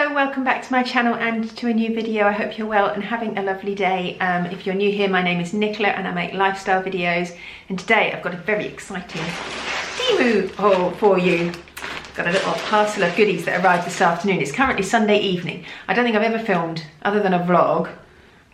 Hello, welcome back to my channel and to a new video. I hope you're well and having a lovely day. If you're new here, my name is Nicola and I make lifestyle videos, and today I've got a very exciting Temu haul for you. Got a little parcel of goodies that arrived this afternoon. It's currently Sunday evening. I don't think I've ever filmed, other than a vlog,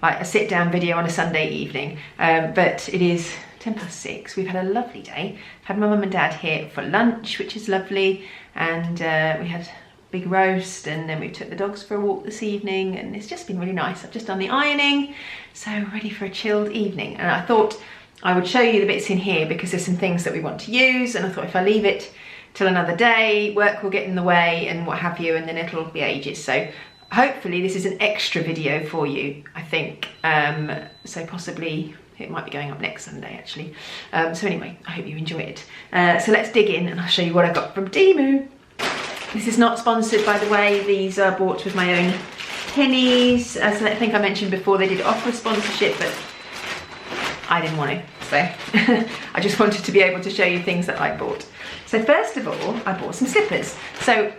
like a sit down video on a Sunday evening, but it is 6:10. We've had a lovely day. Had my mum and dad here for lunch, which is lovely, and we had big roast, and then we took the dogs for a walk this evening, and it's just been really nice. I've just done the ironing, so ready for a chilled evening. And I thought I would show you the bits in here because there's some things that we want to use, and I thought if I leave it till another day, work will get in the way and what have you, and then it'll be ages. So hopefully this is an extra video for you, I think. So possibly it might be going up next Sunday actually. So anyway, I hope you enjoy it. So let's dig in and I'll show you what I got from Temu. This is not sponsored, by the way. These are bought with my own pennies. As I think I mentioned before, they did offer a sponsorship, but I didn't want to. So I just wanted to be able to show you things that I bought. So first of all, I bought some slippers. So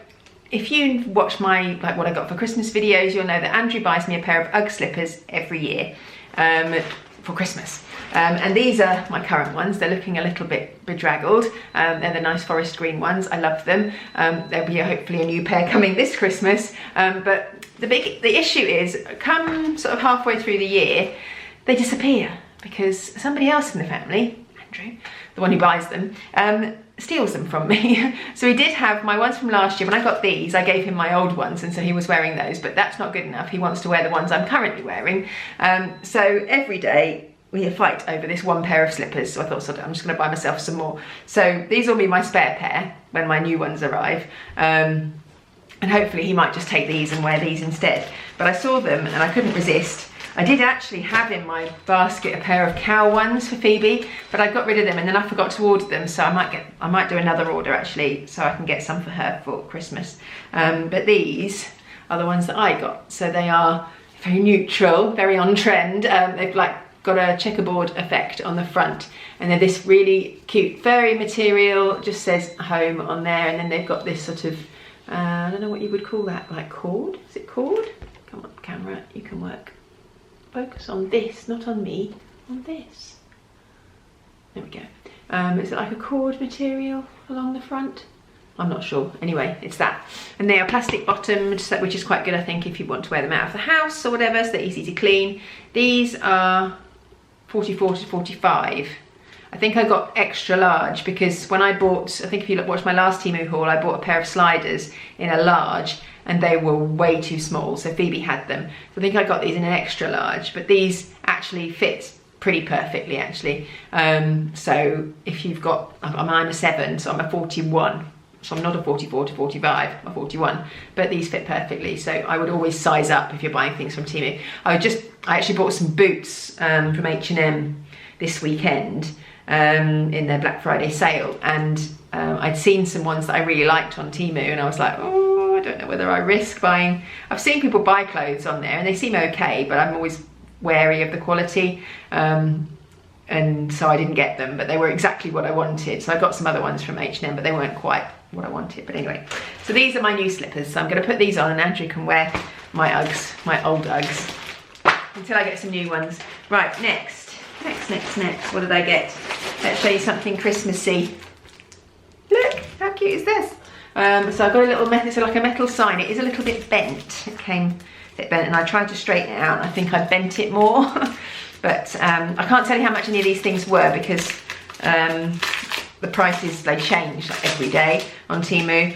if you watch my, like what I got for Christmas videos, you'll know that Andrew buys me a pair of UGG slippers every year for Christmas. And these are my current ones. They're looking a little bit bedraggled. They're the nice forest green ones. I love them. There'll be hopefully a new pair coming this Christmas. But the issue is, come sort of halfway through the year, they disappear because somebody else in the family, Andrew, the one who buys them, steals them from me. So he did have my ones from last year. When I got these, I gave him my old ones, and so he was wearing those, but that's not good enough. He wants to wear the ones I'm currently wearing. So every day we fight over this one pair of slippers. So I thought, so I'm just gonna buy myself some more. So these will be my spare pair when my new ones arrive. And hopefully he might just take these and wear these instead. But I saw them and I couldn't resist. I did actually have in my basket a pair of cow ones for Phoebe, but I got rid of them and then I forgot to order them, so I might do another order actually, so I can get some for her for Christmas. But these are the ones that I got. So they are very neutral, very on trend. They've like got a checkerboard effect on the front, and they're this really cute furry material, just says home on there, and then they've got this sort of, I don't know what you would call that, like cord? Is it cord? Come on camera, you can work. Focus on this, not on me, on this. There we go. Is it like a cord material along the front? I'm not sure. Anyway, it's that. And they are plastic bottomed, which is quite good, I think, if you want to wear them out of the house or whatever, so they're easy to clean. These are 44 to 45. I think I got extra large because when I bought, I think if you watched my last Temu haul, I bought a pair of sliders in a large, and they were way too small, so Phoebe had them. So I think I got these in an extra large, but these actually fit pretty perfectly actually. So if you've got, I'm a 7, so I'm a 41. So I'm not a 44 to 45, I'm a 41, but these fit perfectly. So I would always size up if you're buying things from Temu. I actually bought some boots from H&M this weekend in their Black Friday sale, and I'd seen some ones that I really liked on Temu, and I was like, oh, I don't know whether I risk buying. I've seen people buy clothes on there and they seem okay, but I'm always wary of the quality, and so I didn't get them, but they were exactly what I wanted. So I got some other ones from H&M, but they weren't quite what I wanted. But anyway, so these are my new slippers, so I'm going to put these on, and Andrew can wear my Uggs, my old Uggs, until I get some new ones. Right, next, what did I get? Let's show you something Christmassy. Look, how cute is this? So I've got a little metal, it's like a metal sign. It is a little bit bent. It came a bit bent, and I tried to straighten it out. I think I bent it more. But I can't tell you how much any of these things were because the prices, they change like every day on Temu.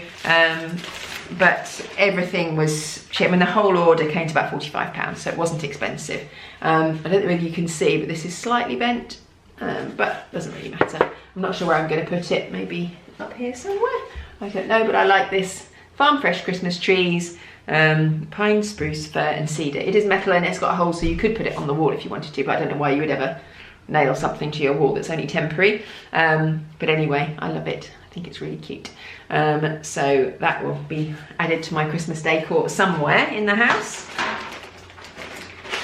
But everything was cheap. I mean, the whole order came to about £45, so it wasn't expensive. I don't know whether you can see, but this is slightly bent, but doesn't really matter. I'm not sure where I'm going to put it. Maybe up here somewhere. I don't know, but I like this farm fresh Christmas trees, pine, spruce, fir and cedar. It is metal and it's got a hole, so you could put it on the wall if you wanted to, but I don't know why you would ever nail something to your wall that's only temporary. But anyway, I love it. I think it's really cute. So that will be added to my Christmas decor somewhere in the house.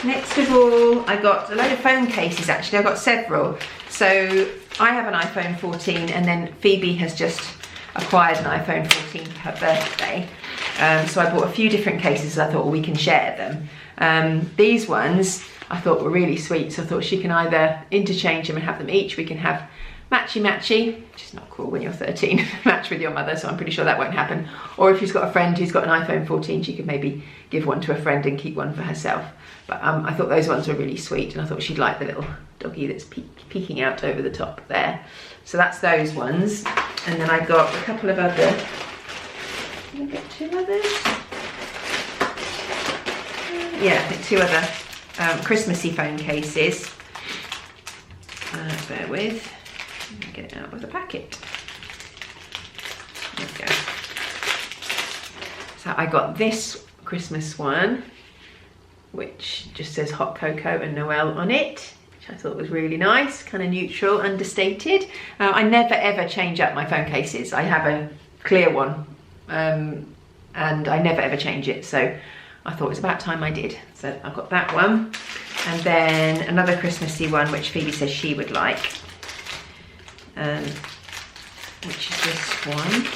Next of all, I got a load of phone cases actually. I got several. So I have an iPhone 14, and then Phoebe has just acquired an iPhone 14 for her birthday. So I bought a few different cases. I thought, well, we can share them. These ones I thought were really sweet, so I thought she can either interchange them and have them each. We can have matchy, which is not cool when you're 13, match with your mother, so I'm pretty sure that won't happen. Or if she's got a friend who's got an iPhone 14, she could maybe give one to a friend and keep one for herself. But I thought those ones were really sweet, and I thought she'd like the little doggy that's peeking out over the top there. So that's those ones. And then I got a couple of other, did I get 2 others? Yeah, I think 2 other Christmassy phone cases. Bear with. Get it out of the packet. There we go. So I got this Christmas one, which just says hot cocoa and Noel on it, which I thought was really nice, kind of neutral, understated. I never ever change up my phone cases. I have a clear one, and I never ever change it, so I thought it was about time I did. So I've got that one, and then another Christmassy one which Phoebe says she would like, which is this one.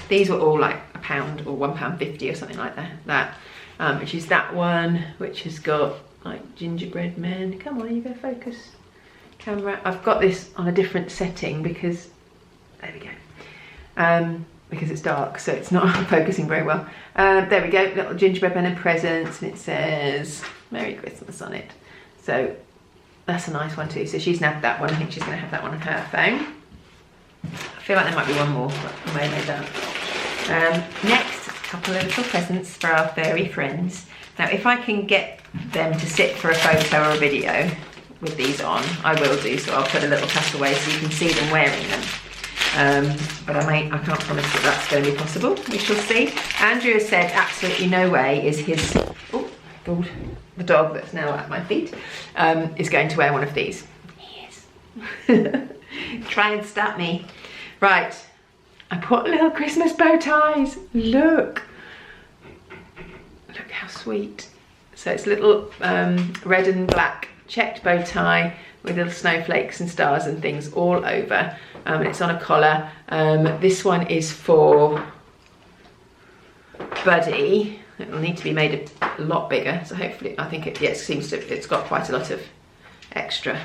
These were all like £1 or £1.50 or something like that. Which is that one, which has got like gingerbread men. Come on, you go focus, camera. I've got this on a different setting because, there we go. Because it's dark, so it's not focusing very well. There we go, little gingerbread men and presents, and it says Merry Christmas on it. So that's a nice one too. So she's nabbed that one. I think she's going to have that one on her phone. I feel like there might be one more, but I may have made that. Next, a couple of little presents for our furry friends. Now, if I can get them to sit for a photo or a video with these on, I will do. So I'll put a little cutaway so you can see them wearing them. But I can't promise that that's going to be possible. We shall see. Andrew has said absolutely no way is his, the dog that's now at my feet, is going to wear one of these. He is. Try and stop me. Right, I put little Christmas bow ties. Look how sweet. So it's little red and black checked bow tie with little snowflakes and stars and things all over, and it's on a collar. This one is for Buddy. It'll need to be made a lot bigger, so hopefully, I think it's got quite a lot of extra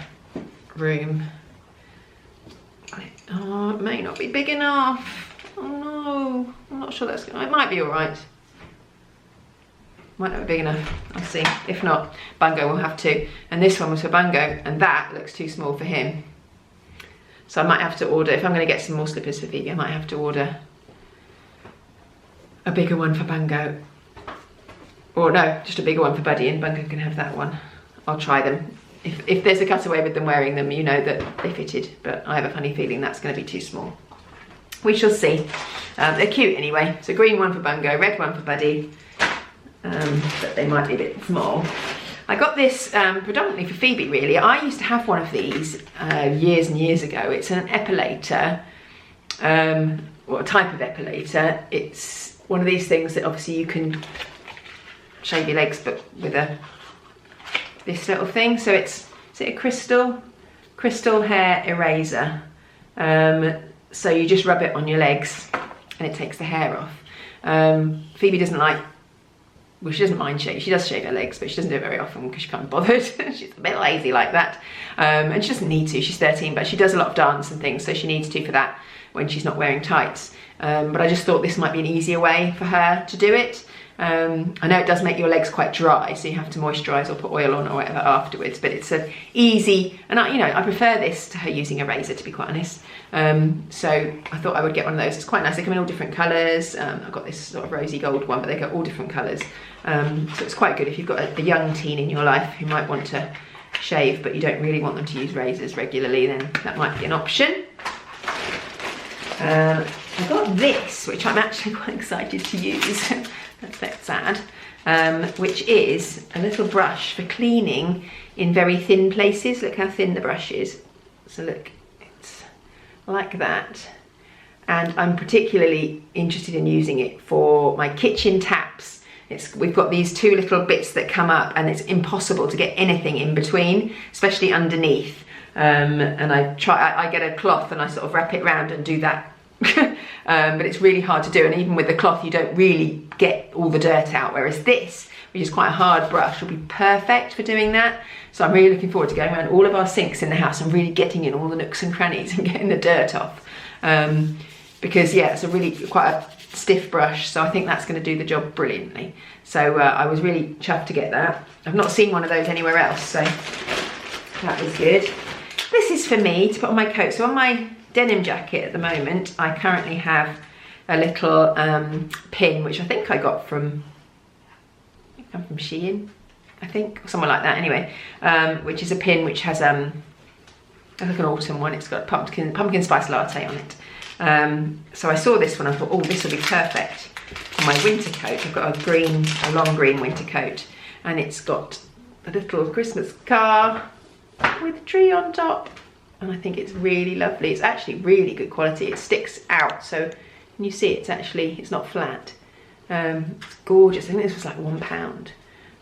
room. Oh, it may not be big enough. Oh no, I'm not sure that's gonna, it might be all right. Might not be big enough, I'll see. If not, Bungo will have to. And this one was for Bungo, and that looks too small for him. So I might have to order, if I'm gonna get some more slippers for Phoebe, I might have to order a bigger one for Bungo. Or no, just a bigger one for Buddy, and Bungo can have that one. I'll try them. If there's a cutaway with them wearing them, you know that they fitted, but I have a funny feeling that's gonna be too small. We shall see. They're cute anyway. So green one for Bungo, red one for Buddy. But they might be a bit small. I got this predominantly for Phoebe, really. I used to have one of these years and years ago. It's an epilator, or a type of epilator. It's one of these things that obviously you can shave your legs, but with this little thing. So is it a crystal hair eraser? So you just rub it on your legs and it takes the hair off. Phoebe doesn't like, well, she doesn't mind shave. She does shave her legs, but she doesn't do it very often because she can't be bothered. She's a bit lazy like that. And she doesn't need to, she's 13, but she does a lot of dance and things, so she needs to for that when she's not wearing tights. But I just thought this might be an easier way for her to do it. I know it does make your legs quite dry, so you have to moisturise or put oil on or whatever afterwards, but it's an easy, and I prefer this to her using a razor, to be quite honest. So I thought I would get one of those. It's quite nice. They come in all different colours. I've got this sort of rosy gold one, but they go all different colours. So it's quite good if you've got a young teen in your life who might want to shave, but you don't really want them to use razors regularly, then that might be an option. I've got this, which I'm actually quite excited to use. That's a bit sad. Which is a little brush for cleaning in very thin places. Look how thin the brush is. So look, it's like that. And I'm particularly interested in using it for my kitchen taps. We've got these two little bits that come up and it's impossible to get anything in between, especially underneath. And I get a cloth and I sort of wrap it round and do that But it's really hard to do, and even with the cloth you don't really get all the dirt out, whereas this, which is quite a hard brush, will be perfect for doing that. So I'm really looking forward to going around all of our sinks in the house and really getting in all the nooks and crannies and getting the dirt off. Because yeah, it's a really quite a stiff brush, so I think that's going to do the job brilliantly. So I was really chuffed to get that. I've not seen one of those anywhere else, so that was good. This is for me to put on my coat. So on my denim jacket at the moment, I currently have a little pin, which I think I got from Shein, I think, or somewhere like that anyway, which is a pin which has like an autumn one. It's got pumpkin spice latte on it. So I saw this one, I thought, oh, this will be perfect for my winter coat. I've got a long green winter coat, and it's got a little Christmas car with a tree on top, and I think it's really lovely. It's actually really good quality. It sticks out, so when you see it, it's not flat. It's gorgeous. I think this was like £1.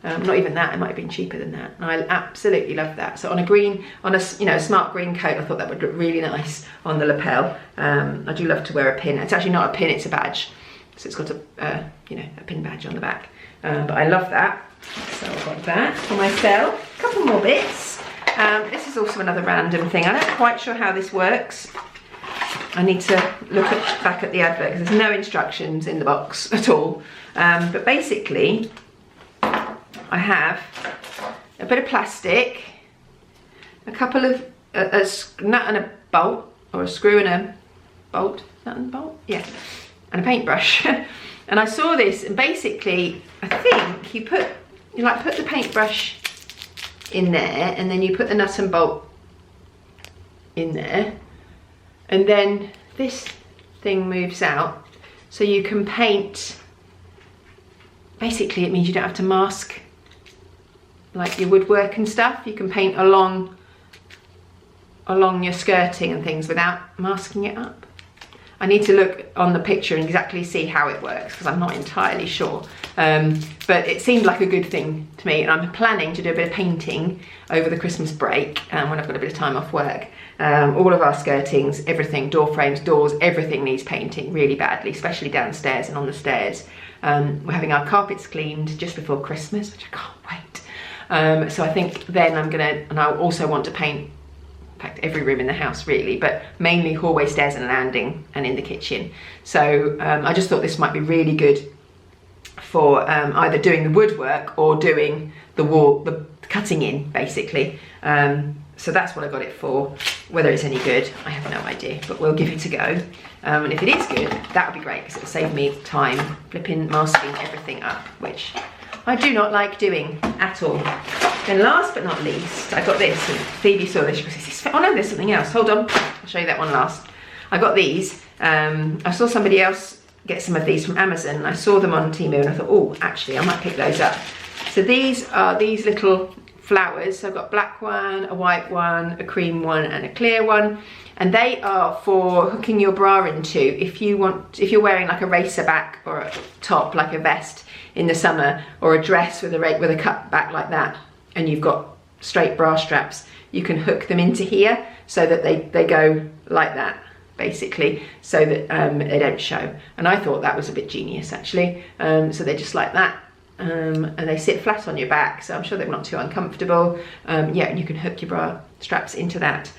Not even that, it might have been cheaper than that. And I absolutely love that. So on a smart green coat, I thought that would look really nice on the lapel. I do love to wear a pin. It's actually not a pin, it's a badge. So it's got a pin badge on the back. But I love that. So I've got that for myself. A couple more bits. This is also another random thing. I'm not quite sure how this works. I need to look back at the advert because there's no instructions in the box at all. But basically, I have a bit of plastic, a couple of a nut and a bolt, or a screw and a bolt, nut and bolt, yeah, and a paintbrush. And I saw this, and basically, I think you put the paintbrush in there, and then you put the nut and bolt in there, and then this thing moves out, so you can paint. Basically, it means you don't have to mask like your woodwork and stuff. You can paint along your skirting and things without masking it up. I need to look on the picture and exactly see how it works because I'm not entirely sure. But it seemed like a good thing to me, and I'm planning to do a bit of painting over the Christmas break when I've got a bit of time off work. All of our skirtings, everything, door frames, doors, everything needs painting really badly, especially downstairs and on the stairs. We're having our carpets cleaned just before Christmas, which I can't wait. So I think then and I also want to paint, in fact, every room in the house really, but mainly hallway, stairs and landing, and in the kitchen. So I just thought this might be really good for either doing the woodwork or doing the wall, the cutting in, basically. So that's what I got it for. Whether it's any good, I have no idea, but we'll give it a go. And if it is good, that would be great because it'll save me time flipping, masking everything up, which I do not like doing at all. Then last but not least, I got this, and Phoebe saw this, she goes, is this, oh no, there's something else, hold on, I'll show you that one last. I got these, I saw somebody else get some of these from Amazon, and I saw them on Temu, and I thought, oh, actually, I might pick those up. So these are these little flowers. So I've got a black one, a white one, a cream one, and a clear one. And they are for hooking your bra into if you're wearing like a racer back or a top, like a vest in the summer, or a dress with a cut back like that, and you've got straight bra straps, you can hook them into here so that they go like that, basically, so that they don't show. And I thought that was a bit genius, actually. So they're just like that. And they sit flat on your back, so I'm sure they're not too uncomfortable. Yeah, and you can hook your bra straps into that.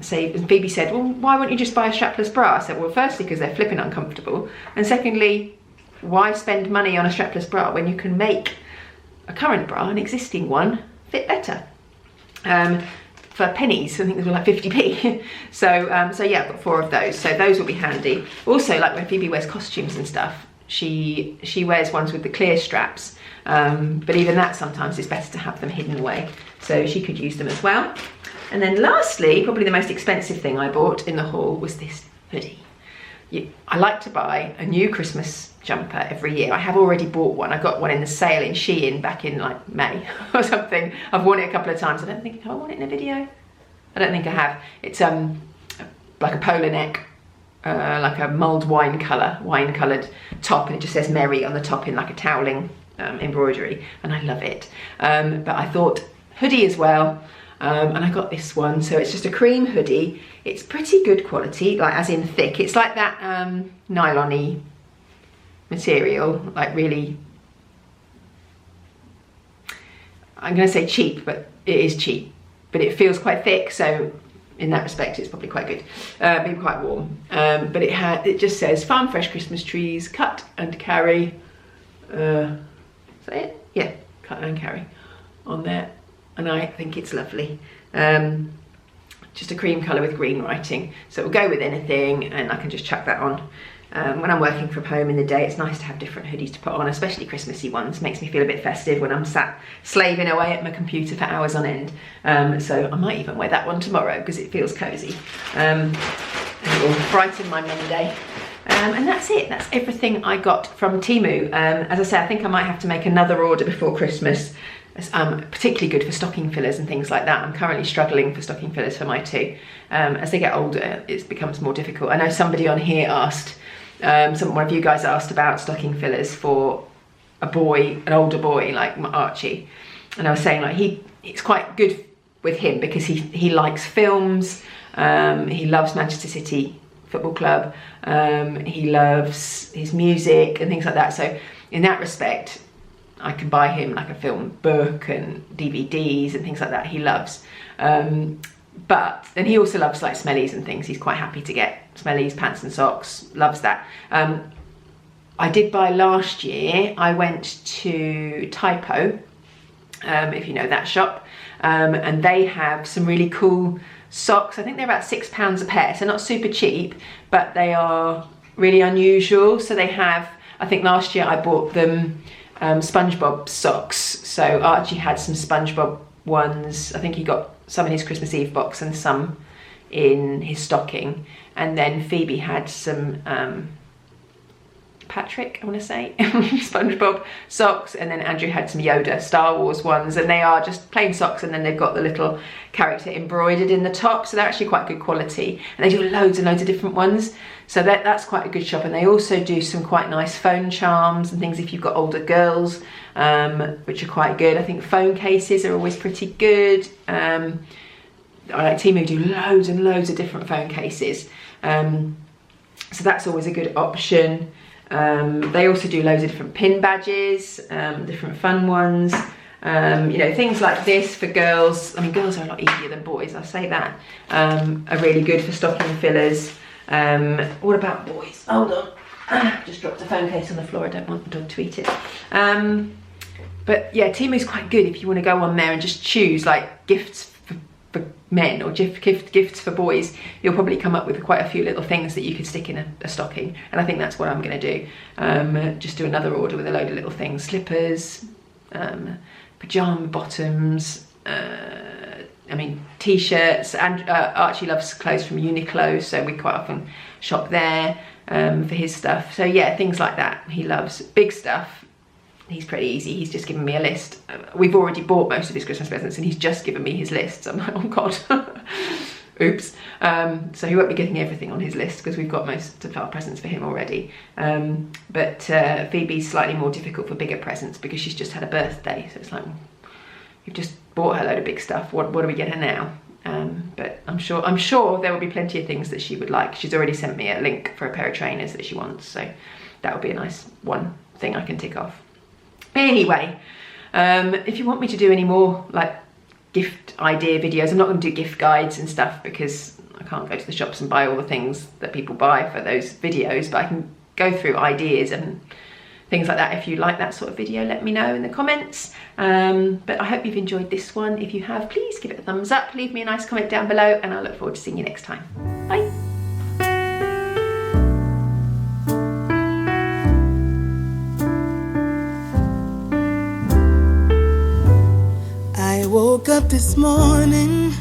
So Phoebe said, well, why wouldn't you just buy a strapless bra? I said, well, firstly, because they're flipping uncomfortable, and secondly, why spend money on a strapless bra when you can make a current bra, an existing one, fit better? For pennies, I think they were like 50p. So yeah, I've got 4 of those, so those will be handy. Also, like when Phoebe wears costumes and stuff, she wears ones with the clear straps, but even that sometimes is better to have them hidden away, so she could use them as well. And then lastly, probably the most expensive thing I bought in the haul was this hoodie. I like to buy a new Christmas jumper every year. I have already bought one. I got one in the sale in Shein back in like May or something. I've worn it a couple of times. Have I worn it in a video? I don't think I have. It's like a polar neck, like a mulled wine-coloured top, and it just says Merry on the top in like a toweling embroidery, and I love it. But I thought hoodie as well. and I got this one. So it's just a cream hoodie. It's pretty good quality, like as in thick. It's like that nylon-y material, like really, I'm going to say cheap, but it is cheap, but it feels quite thick, so in that respect it's probably quite good, maybe quite warm, but it just says farm fresh Christmas trees, cut and carry, is that it? Yeah, cut and carry on there, and I think it's lovely. Just a cream colour with green writing, so it will go with anything, and I can just chuck that on. When I'm working from home in the day, it's nice to have different hoodies to put on, especially Christmassy ones. Makes me feel a bit festive when I'm sat slaving away at my computer for hours on end. So I might even wear that one tomorrow because it feels cosy. And it will brighten my Monday. And that's it. That's everything I got from Temu. As I say, I think I might have to make another order before Christmas. Particularly good for stocking fillers and things like that. I'm currently struggling for stocking fillers for my two. As they get older, it becomes more difficult. I know somebody on here asked, one of you guys asked about stocking fillers for a boy, an older boy like Archie, and I was saying like it's quite good with him because he likes films, he loves Manchester City Football Club, he loves his music and things like that. So in that respect, I can buy him like a film book and DVDs and things like that he loves. And he also loves like smellies and things. He's quite happy to get smellies, pants and socks, loves that. I did buy last year, I went to Typo, if you know that shop, and they have some really cool socks. I think they're about £6 a pair, so not super cheap, but they are really unusual. So they have, I think last year I bought them SpongeBob socks. So Archie had some SpongeBob ones. I think he got some in his Christmas Eve box and some in his stocking. And then Phoebe had some Patrick, I want to say, SpongeBob socks, and then Andrew had some Yoda Star Wars ones, and they are just plain socks, and then they've got the little character embroidered in the top, so they're actually quite good quality, and they do loads and loads of different ones, so that's quite a good shop. And they also do some quite nice phone charms and things if you've got older girls, which are quite good. I think phone cases are always pretty good. I like Temu do loads and loads of different phone cases, so that's always a good option. They also do loads of different pin badges, different fun ones, you know, things like this for girls. I mean, girls are a lot easier than boys, I'll say that, are really good for stocking fillers. What about boys? Hold on, just dropped a phone case on the floor, I don't want the dog to eat it. But yeah, Temu's quite good if you want to go on there and just choose like gifts for men or gifts for boys. You'll probably come up with quite a few little things that you could stick in a stocking, and I think that's what I'm going to do. Just do another order with a load of little things, slippers, pajama bottoms, I mean t-shirts, and Archie loves clothes from Uniqlo, so we quite often shop there for his stuff. So yeah, things like that he loves. Big stuff, he's pretty easy. He's just given me a list. We've already bought most of his Christmas presents and he's just given me his list. So I'm like, oh God, oops. So he won't be getting everything on his list because we've got most of our presents for him already. But Phoebe's slightly more difficult for bigger presents because she's just had a birthday. So it's like, you've just bought her a load of big stuff. What do we get her now? But I'm sure there will be plenty of things that she would like. She's already sent me a link for a pair of trainers that she wants. So that would be a nice one thing I can tick off. Anyway, if you want me to do any more like gift idea videos, I'm not going to do gift guides and stuff because I can't go to the shops and buy all the things that people buy for those videos, but I can go through ideas and things like that. If you like that sort of video, let me know in the comments. But I hope you've enjoyed this one. If you have, please give it a thumbs up, leave me a nice comment down below, and I look forward to seeing you next time. Bye. I woke up this morning